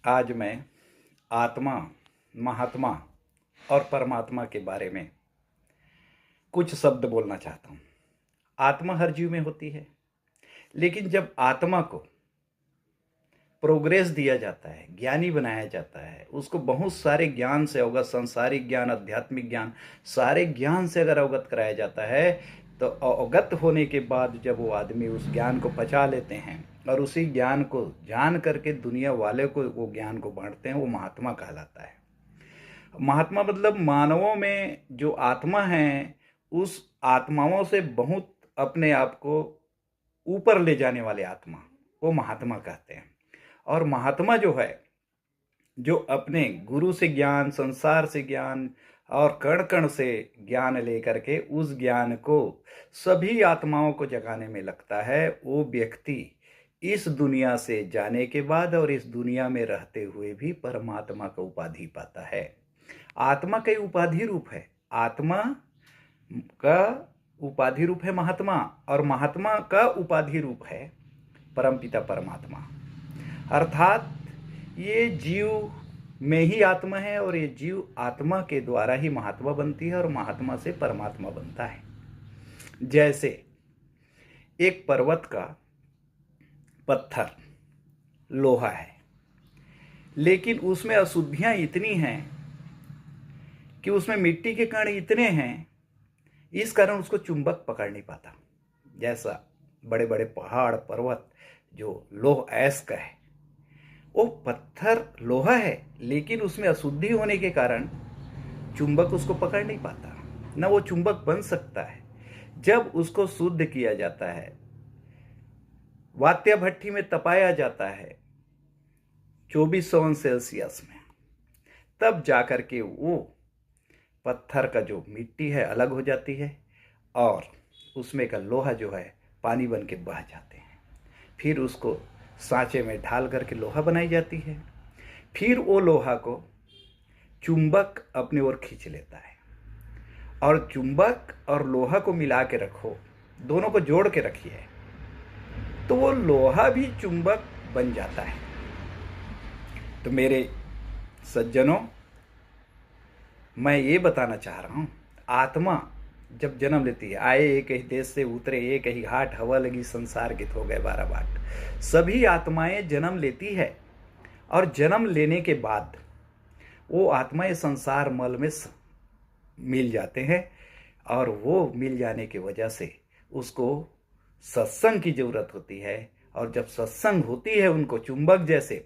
आज मैं आत्मा, महात्मा और परमात्मा के बारे में कुछ शब्द बोलना चाहता हूँ। आत्मा हर जीव में होती है, लेकिन जब आत्मा को प्रोग्रेस दिया जाता है, ज्ञानी बनाया जाता है, उसको बहुत सारे ज्ञान से अवगत, सांसारिक ज्ञान, आध्यात्मिक ज्ञान, सारे ज्ञान से अगर अवगत कराया जाता है, तो अवगत होने के बाद जब वो आदमी उस ज्ञान को पचा लेते हैं और उसी ज्ञान को जान करके दुनिया वाले को वो ज्ञान को बांटते हैं, वो महात्मा कहलाता है। महात्मा मतलब मानवों में जो आत्मा है, उस आत्माओं से बहुत अपने आप को ऊपर ले जाने वाले आत्मा, वो महात्मा कहते हैं। और महात्मा जो है, जो अपने गुरु से ज्ञान, संसार से ज्ञान और कण कण से ज्ञान लेकर के उस ज्ञान को सभी आत्माओं को जगाने में लगता है, वो व्यक्ति इस दुनिया से जाने के बाद और इस दुनिया में रहते हुए भी परमात्मा का उपाधि पाता है। आत्मा का उपाधि रूप है, आत्मा का उपाधि रूप है महात्मा, और महात्मा का उपाधि रूप है परमपिता परमात्मा। अर्थात ये जीव में ही आत्मा है और ये जीव आत्मा के द्वारा ही महात्मा बनती है और महात्मा से परमात्मा बनता है। जैसे एक पर्वत का पत्थर लोहा है, लेकिन उसमें अशुद्धियां इतनी हैं कि उसमें मिट्टी के कण इतने हैं, इस कारण उसको चुंबक पकड़ नहीं पाता। जैसा बड़े बड़े पहाड़ पर्वत जो लोह अयस्क का है, वो पत्थर लोहा है, लेकिन उसमें अशुद्धि होने के कारण चुंबक उसको पकड़ नहीं पाता, न वो चुंबक बन सकता है। जब उसको शुद्ध किया जाता है, वात्या भट्ठी में तपाया जाता है 2400 अंश सेल्सियस में, तब जाकर के वो पत्थर का जो मिट्टी है अलग हो जाती है और उसमें का लोहा जो है पानी बन के बह जाते हैं। फिर उसको सांचे में ढाल करके लोहा बनाई जाती है। फिर वो लोहा को चुंबक अपनी ओर खींच लेता है, और चुंबक और लोहा को मिला के रखो, दोनों को जोड़ के रखिए, तो वो लोहा भी चुंबक बन जाता है। तो मेरे सज्जनों, मैं ये बताना चाह रहा हूँ, आत्मा जब जन्म लेती है, आए एक ही देश से उतरे एक ही घाट, हवा लगी संसार के हो गए 12 बाट। सभी आत्माएं जन्म लेती है और जन्म लेने के बाद वो आत्माएं संसार मल में मिल जाते हैं, और वो मिल जाने की वजह से उसको सत्संग की जरूरत होती है, और जब सत्संग होती है उनको चुंबक जैसे